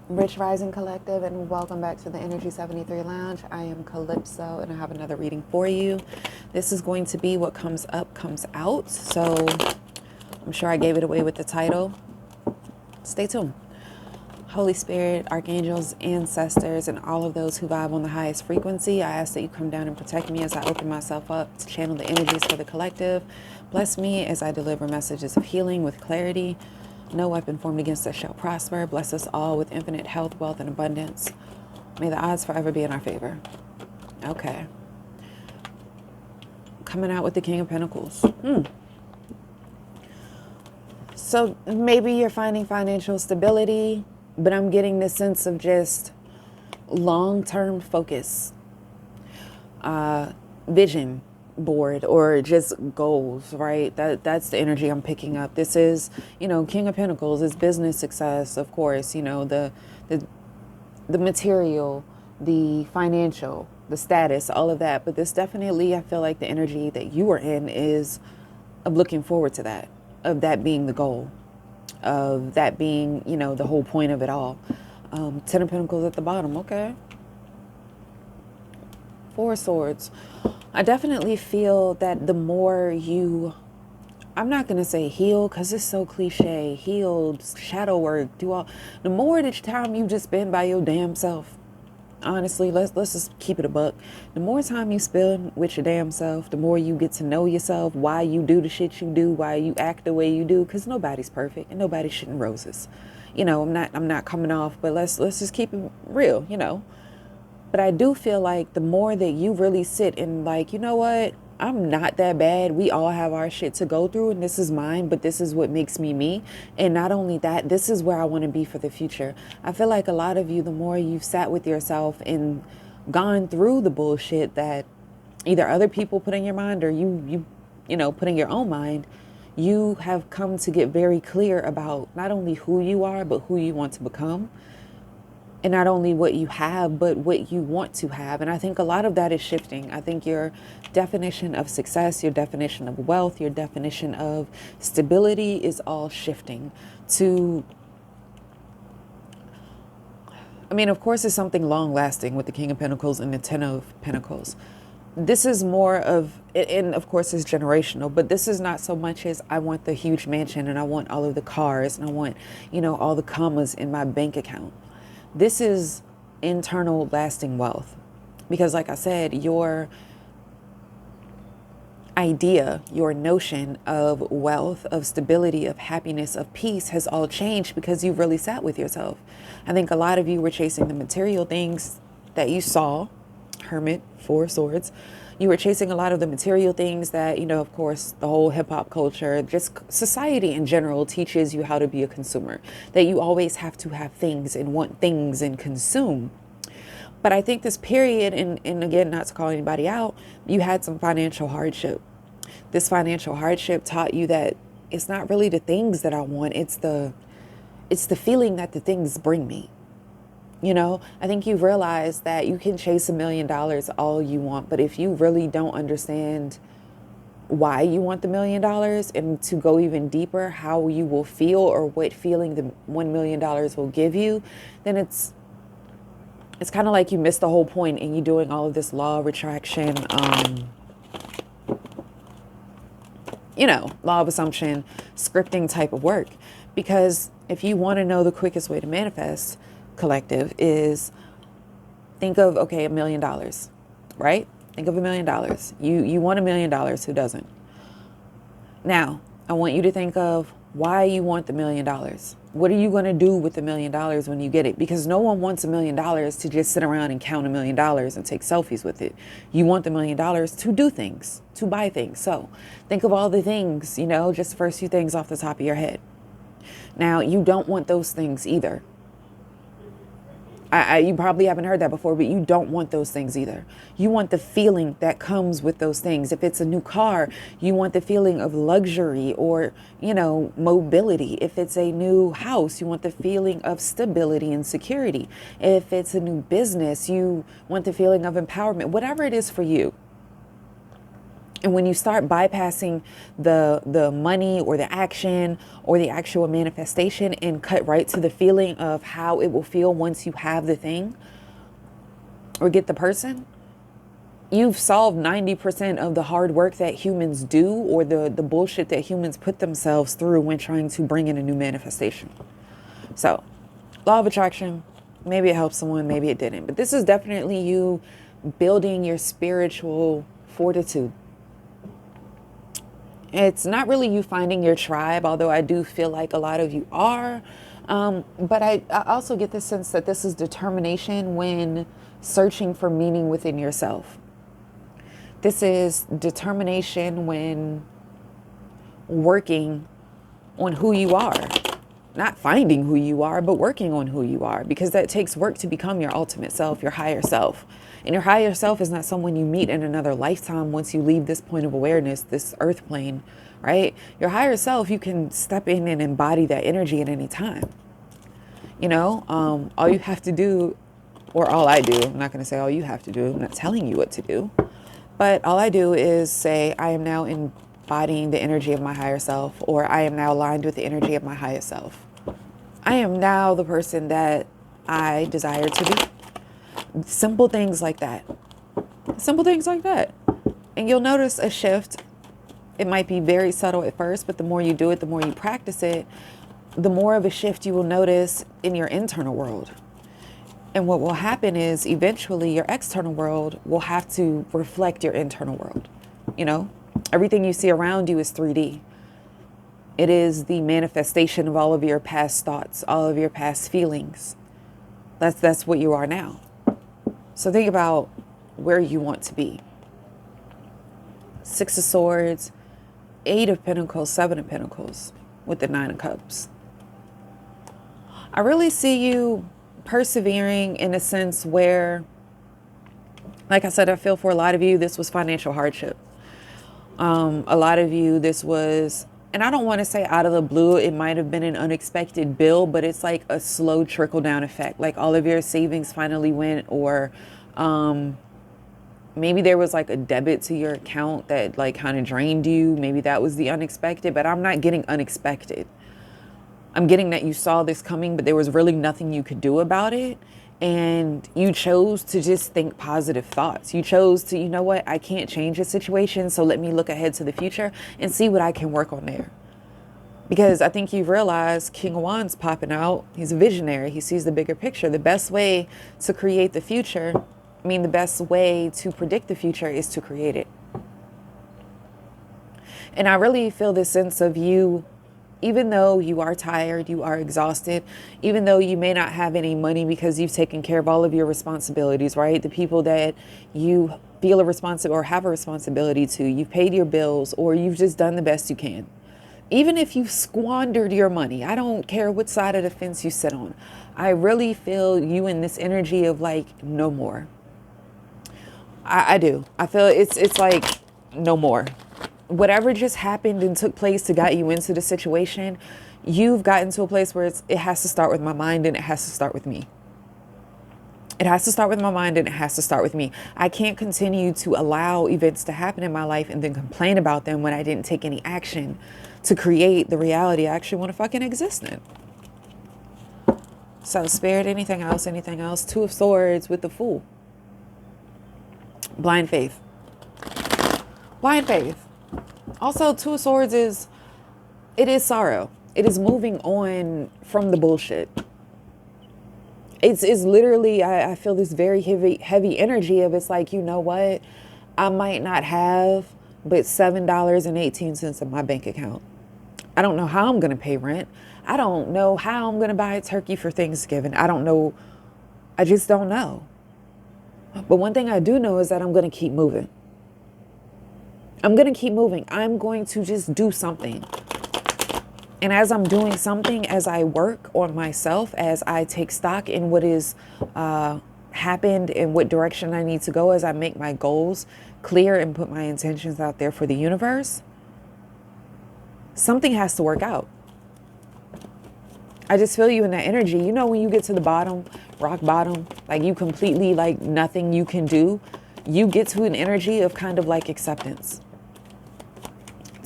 Rich Rising Collective, and welcome back to the Energy 73 Lounge. I am Calypso, and I have another reading for you. This is going to be what comes up, comes out. So I'm sure I gave it away with the title. Stay tuned. Holy Spirit, archangels, ancestors, and all of those who vibe on the highest frequency, I ask that you come down and protect me as I open myself up to channel the energies for the collective. Bless me as I deliver messages of healing with clarity. No weapon formed against us shall prosper. Bless us all with infinite health, wealth, and abundance. May the odds forever be in our favor. Okay. Coming out with the King of Pentacles. So maybe you're finding financial stability, but I'm getting this sense of just long-term focus, vision board, or just goals, right? That's the energy I'm picking up. This is, King of Pentacles is business success, of course, the material, the financial, the status, all of that. But this definitely, I feel like the energy that you are in is of looking forward to that, of that being the goal, of that being, the whole point of it all. Ten of Pentacles at the bottom. Okay. Four of Swords. I definitely feel that the more you, I'm not going to say heal because it's so cliche, healed, shadow work, do all, the more the time you just spend by your damn self. Honestly, let's just keep it a buck. The more time you spend with your damn self, the more you get to know yourself, why you do the shit you do, why you act the way you do, because nobody's perfect and nobody's shitting roses. I'm not coming off, but let's just keep it real, But I do feel like the more that you really sit and like, you know what, I'm not that bad. We all have our shit to go through, and this is mine, but this is what makes me me. And not only that, this is where I want to be for the future. I feel like a lot of you, the more you've sat with yourself and gone through the bullshit that either other people put in your mind or you put in your own mind, you have come to get very clear about not only who you are, but who you want to become. And not only what you have, but what you want to have. And I think a lot of that is shifting. I think your definition of success, your definition of wealth, your definition of stability is all shifting to, of course, it's something long lasting with the King of Pentacles and the Ten of Pentacles. This is more of, and of course it's generational, but this is not so much as I want the huge mansion and I want all of the cars and I want, all the commas in my bank account. This is internal lasting wealth, because like I said, your idea, your notion of wealth, of stability, of happiness, of peace has all changed because you've really sat with yourself. I think a lot of you were chasing the material things that you saw, Hermit, Four of Swords. You were chasing a lot of the material things that, of course, the whole hip hop culture, just society in general teaches you how to be a consumer, that you always have to have things and want things and consume. But I think this period, and again, not to call anybody out, you had some financial hardship. This financial hardship taught you that it's not really the things that I want. It's the feeling that the things bring me. I think you've realized that you can chase $1 million all you want, but if you really don't understand why you want the $1 million and to go even deeper, how you will feel or what feeling the $1 million will give you, then it's kind of like you missed the whole point and you're doing all of this law of attraction, law of assumption, scripting type of work. Because if you want to know the quickest way to manifest, collective, is think of, okay, $1 million, right? Think of $1 million. You want $1 million. Who doesn't? Now, I want you to think of why you want the $1 million. What are you going to do with the $1 million when you get it? Because no one wants $1 million to just sit around and count $1 million and take selfies with it. You want the $1 million to do things, to buy things. So think of all the things, just the first few things off the top of your head. Now, you don't want those things either. You probably haven't heard that before, but you don't want those things either. You want the feeling that comes with those things. If it's a new car, you want the feeling of luxury or, mobility. If it's a new house, you want the feeling of stability and security. If it's a new business, you want the feeling of empowerment, whatever it is for you. And when you start bypassing the money or the action or the actual manifestation and cut right to the feeling of how it will feel once you have the thing or get the person, you've solved 90% of the hard work that humans do, or the bullshit that humans put themselves through when trying to bring in a new manifestation. So, law of attraction, maybe it helped someone, maybe it didn't. But this is definitely you building your spiritual fortitude. It's not really you finding your tribe, although I do feel like a lot of you are. But I also get the sense that this is determination when searching for meaning within yourself. This is determination when working on who you are. Not finding who you are, but working on who you are. Because that takes work to become your ultimate self, your higher self. And your higher self is not someone you meet in another lifetime once you leave this point of awareness, this earth plane, right? Your higher self, you can step in and embody that energy at any time. You know, all you have to do, or all I do, I'm not going to say all you have to do, I'm not telling you what to do, but all I do is say, I am now embodying the energy of my higher self, or I am now aligned with the energy of my higher self. I am now the person that I desire to be. Simple things like that. Simple things like that. And you'll notice a shift. It might be very subtle at first, but the more you do it, the more you practice it, the more of a shift you will notice in your internal world. And what will happen is eventually your external world will have to reflect your internal world. You know, everything you see around you is 3D. It is the manifestation of all of your past thoughts, all of your past feelings. That's what you are now. So think about where you want to be. 6 of Swords, 8 of Pentacles, 7 of Pentacles with the 9 of Cups. I really see you persevering in a sense where, like I said, I feel for a lot of you, this was financial hardship. A lot of you, this was, and I don't want to say out of the blue, it might have been an unexpected bill, but it's like a slow trickle down effect. Like all of your savings finally went, or maybe there was like a debit to your account that like kind of drained you. Maybe that was the unexpected, but I'm not getting unexpected. I'm getting that you saw this coming, but there was really nothing you could do about it. And you chose to just think positive thoughts. You chose to, you know what, I can't change the situation, so let me look ahead to the future and see what I can work on there. Because I think you've realized King of Wands popping out. He's a visionary. He sees the bigger picture. The best way to create the future, the best way to predict the future is to create it. And I really feel this sense of you, even though you are tired, you are exhausted, even though you may not have any money because you've taken care of all of your responsibilities, right? The people that you feel a responsibility or have a responsibility to, you've paid your bills, or you've just done the best you can. Even if you've squandered your money, I don't care what side of the fence you sit on. I really feel you in this energy of like, no more. I do. I feel it's like, no more. Whatever just happened and took place to get you into the situation, you've gotten to a place where it has to start with my mind, and it has to start with me. It has to start with my mind, and it has to start with me. I can't continue to allow events to happen in my life and then complain about them when I didn't take any action to create the reality I actually want to fucking exist in. So Spirit, anything else? 2 of Swords with the Fool. Blind faith. Blind faith. Also, 2 of Swords is sorrow. It is moving on from the bullshit. It's literally, I feel this very heavy energy of, it's like, you know what? I might not have but $7.18 in my bank account. I don't know how I'm going to pay rent. I don't know how I'm going to buy a turkey for Thanksgiving. I don't know. I just don't know. But one thing I do know is that I'm going to keep moving. I'm going to keep moving. I'm going to just do something. And as I'm doing something, as I work on myself, as I take stock in what is happened and what direction I need to go, as I make my goals clear and put my intentions out there for the universe, something has to work out. I just feel you in that energy. You know, when you get to the bottom, rock bottom, like you completely, like nothing you can do, you get to an energy of kind of like acceptance.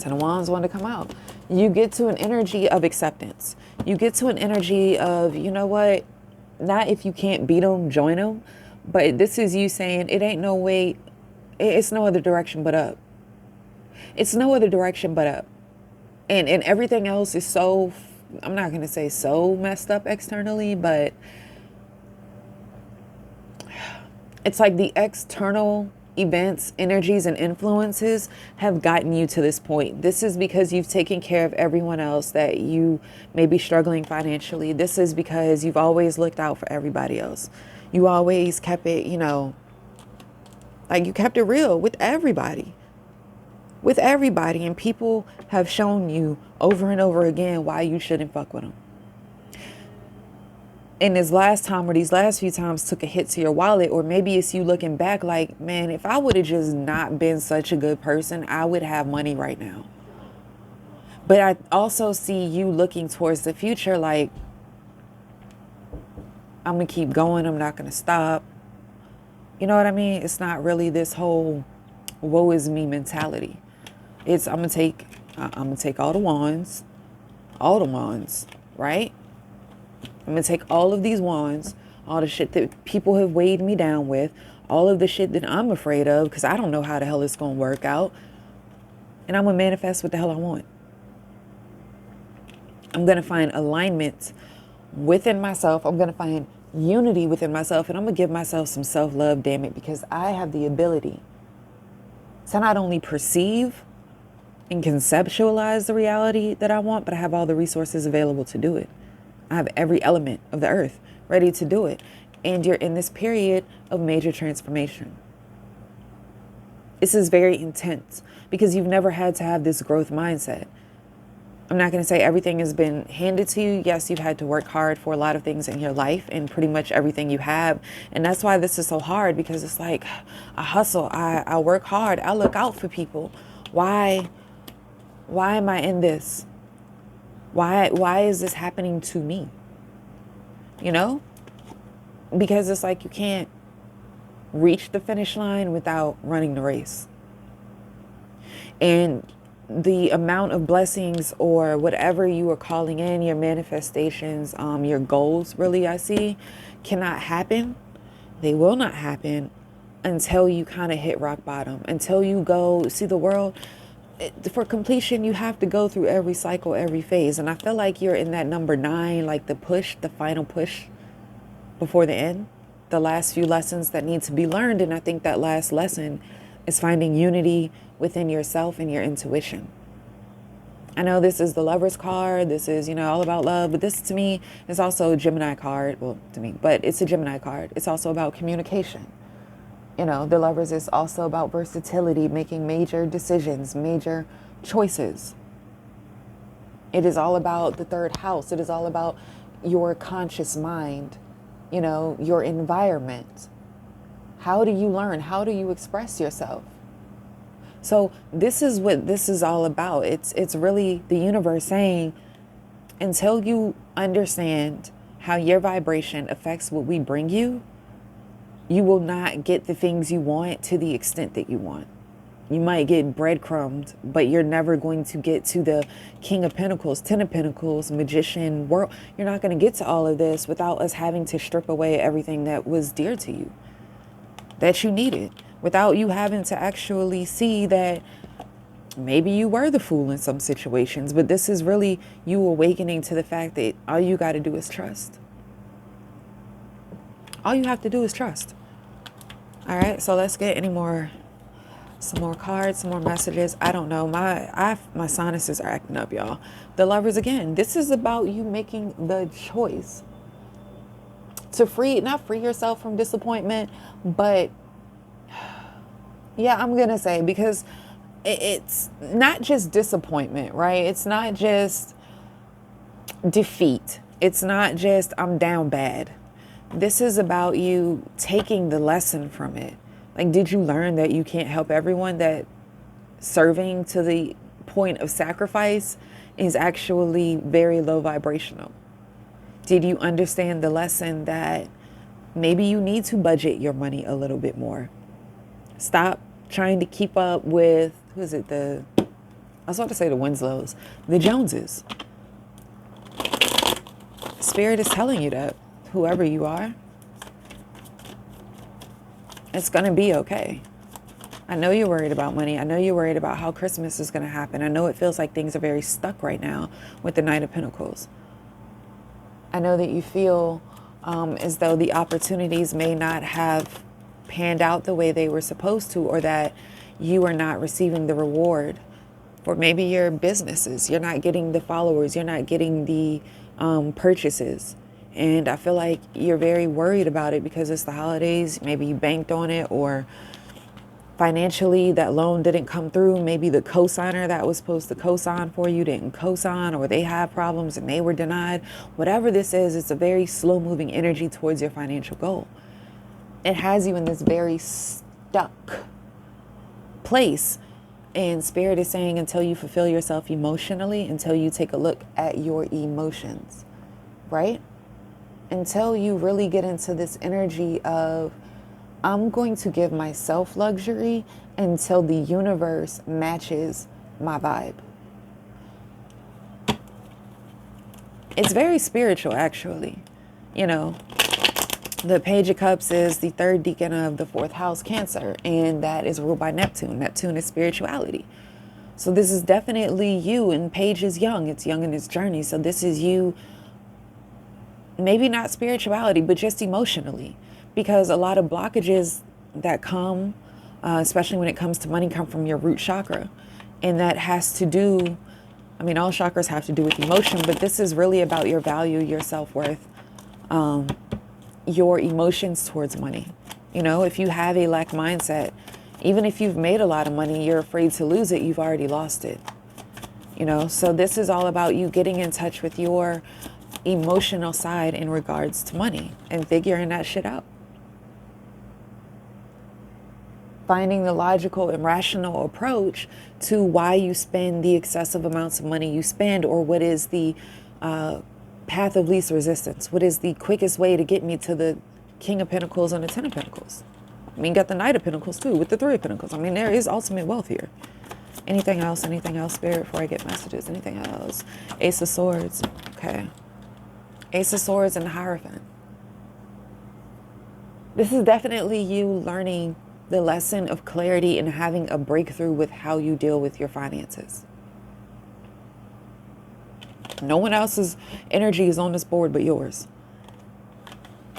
Ten of Wands wanted to come out. You get to an energy of acceptance. You get to an energy of, you know what? Not if you can't beat them, join them. But this is you saying, it ain't no way. It's no other direction but up. It's no other direction but up. And everything else is so, I'm not going to say so messed up externally, but it's like the external events, energies, and influences have gotten you to this point. This is because you've taken care of everyone else that you may be struggling financially. This is because you've always looked out for everybody else. You always kept it, you know, like you kept it real with everybody. With everybody. And people have shown you over and over again why you shouldn't fuck with them. And this last time or these last few times took a hit to your wallet, or maybe it's you looking back like, man, if I would have just not been such a good person, I would have money right now. But I also see you looking towards the future like, I'm going to keep going. I'm not going to stop. You know what I mean? It's not really this whole woe is me mentality. It's I'm going to take all the wands, right? I'm going to take all of these wands, all the shit that people have weighed me down with, all of the shit that I'm afraid of because I don't know how the hell it's going to work out. And I'm going to manifest what the hell I want. I'm going to find alignment within myself. I'm going to find unity within myself. And I'm going to give myself some self-love, damn it, because I have the ability to not only perceive and conceptualize the reality that I want, but I have all the resources available to do it. I have every element of the earth ready to do it. And you're in this period of major transformation. This is very intense because you've never had to have this growth mindset. I'm not going to say everything has been handed to you. Yes, you've had to work hard for a lot of things in your life and pretty much everything you have. And that's why this is so hard, because it's like I hustle, I work hard, I look out for people. Why am I in this? Why is this happening to me? You know? Because it's like you can't reach the finish line without running the race. And the amount of blessings or whatever you are calling in, your manifestations, your goals, really, I see, cannot happen. They will not happen until you kind of hit rock bottom, until you go see the world. For completion, you have to go through every cycle, every phase. And I feel like you're in that number 9, like the push, the final push before the end, the last few lessons that need to be learned. And I think that last lesson is finding unity within yourself and your intuition. I know this is the Lover's card. This is, you know, all about love. But this, to me, is also a Gemini card. Well, to me, but it's a Gemini card. It's also about communication. You know, the Lovers is also about versatility, making major decisions, major choices. It is all about the 3rd house. It is all about your conscious mind, you know, your environment. How do you learn? How do you express yourself? So this is what this is all about. It's really the universe saying, until you understand how your vibration affects what we bring you, you will not get the things you want to the extent that you want. You might get breadcrumbed, but you're never going to get to the King of Pentacles, 10 of Pentacles, Magician, World. You're not going to get to all of this without us having to strip away everything that was dear to you, that you needed, without you having to actually see that maybe you were the fool in some situations. But this is really you awakening to the fact that all you got to do is trust. All you have to do is trust. All right, so let's get some more cards, some more messages. I don't know. My sinuses are acting up, y'all. The Lovers, again, this is about you making the choice to not free yourself from disappointment, but yeah, I'm going to say, because it's not just disappointment, right? It's not just defeat. It's not just I'm down bad. This is about you taking the lesson from it. Like, did you learn that you can't help everyone, that serving to the point of sacrifice is actually very low vibrational? Did you understand the lesson that maybe you need to budget your money a little bit more? Stop trying to keep up with, who is it, the I was about to say the Winslows, the Joneses. Spirit is telling you that, whoever you are, it's going to be okay. I know you're worried about money. I know you're worried about how Christmas is going to happen. I know it feels like things are very stuck right now with the Knight of Pentacles. I know that you feel as though the opportunities may not have panned out the way they were supposed to, or that you are not receiving the reward for maybe your businesses. You're not getting the followers. You're not getting the purchases. And I feel like you're very worried about it because it's the holidays. Maybe you banked on it, or financially that loan didn't come through. Maybe the cosigner that was supposed to cosign for you didn't cosign, or they had problems and they were denied. Whatever this is, it's a very slow moving energy towards your financial goal. It has you in this very stuck place. And Spirit is saying, until you fulfill yourself emotionally, until you take a look at your emotions, right? Until you really get into this energy of, I'm going to give myself luxury until the universe matches my vibe. It's very spiritual, actually. You know, the Page of Cups is the third decan of the fourth house, Cancer, and that is ruled by Neptune. Neptune is spirituality. So this is definitely you, and Page is young. It's young in its journey. So this is you, maybe not spirituality, but just emotionally. Because a lot of blockages that come, especially when it comes to money, come from your root chakra. And that has to do, I mean, all chakras have to do with emotion, but this is really about your value, your self-worth, your emotions towards money. You know, if you have a lack mindset, even if you've made a lot of money, you're afraid to lose it, you've already lost it. You know, so this is all about you getting in touch with your emotional side in regards to money and figuring that shit out. Finding the logical and rational approach to why you spend the excessive amounts of money you spend, or what is the path of least resistance. What is the quickest way to get me to the King of Pentacles and the Ten of Pentacles? I mean, got the Knight of Pentacles too with the Three of Pentacles. I mean, there is ultimate wealth here. Anything else, Spirit, before I get messages? Anything else? Ace of Swords. Okay. Ace of Swords and the Hierophant. This is definitely you learning the lesson of clarity and having a breakthrough with how you deal with your finances. No one else's energy is on this board but yours.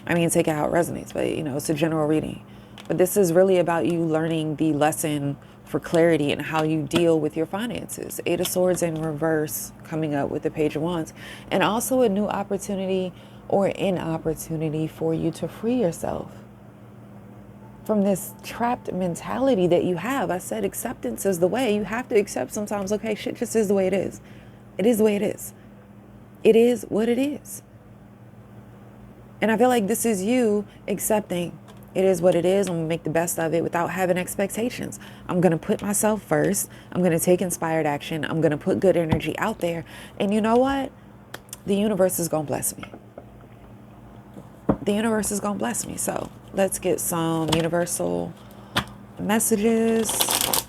I mean, take it how it resonates, but you know, it's a general reading. But this is really about you learning the lesson for clarity and how you deal with your finances. Eight of Swords in reverse coming up with the Page of Wands. And also a new opportunity or an opportunity for you to free yourself from this trapped mentality that you have. I said acceptance is the way. You have to accept sometimes, okay, shit just is the way it is. It is the way it is. It is what it is. And I feel like this is you accepting it is what it is. I'm going to make the best of it without having expectations. I'm going to put myself first. I'm going to take inspired action. I'm going to put good energy out there. And you know what? The universe is going to bless me. The universe is going to bless me. So let's get some universal messages.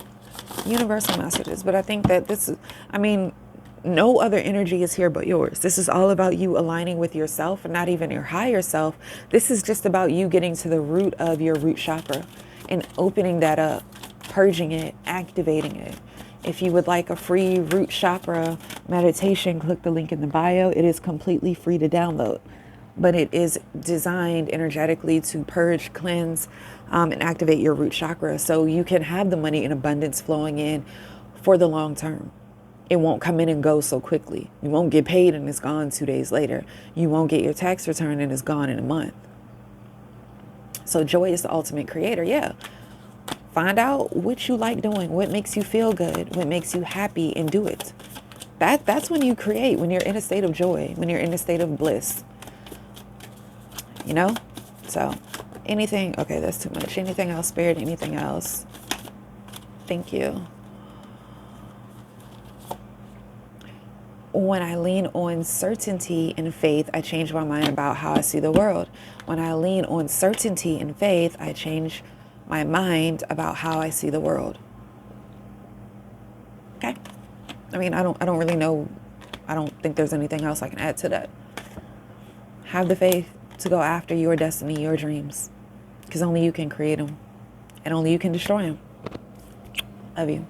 Universal messages. But I think that this is, I mean, no other energy is here but yours. This is all about you aligning with yourself and not even your higher self. This is just about you getting to the root of your root chakra and opening that up, purging it, activating it. If you would like a free root chakra meditation, click the link in the bio. It is completely free to download, but it is designed energetically to purge, cleanse, and activate your root chakra so you can have the money in abundance flowing in for the long term. It won't come in and go so quickly. You won't get paid and it's gone 2 days later. You won't get your tax return and it's gone in a month. So joy is the ultimate creator. Yeah. Find out what you like doing, what makes you feel good, what makes you happy, and do it. That's when you create, when you're in a state of joy, when you're in a state of bliss. You know? So anything, okay, that's too much. Anything else, Spirit? Anything else? Thank you. When I lean on certainty and faith, I change my mind about how I see the world. When I lean on certainty and faith, I change my mind about how I see the world. Okay? I mean, I don't really know. I don't think there's anything else I can add to that. Have the faith to go after your destiny, your dreams, because only you can create them and only you can destroy them. Love you.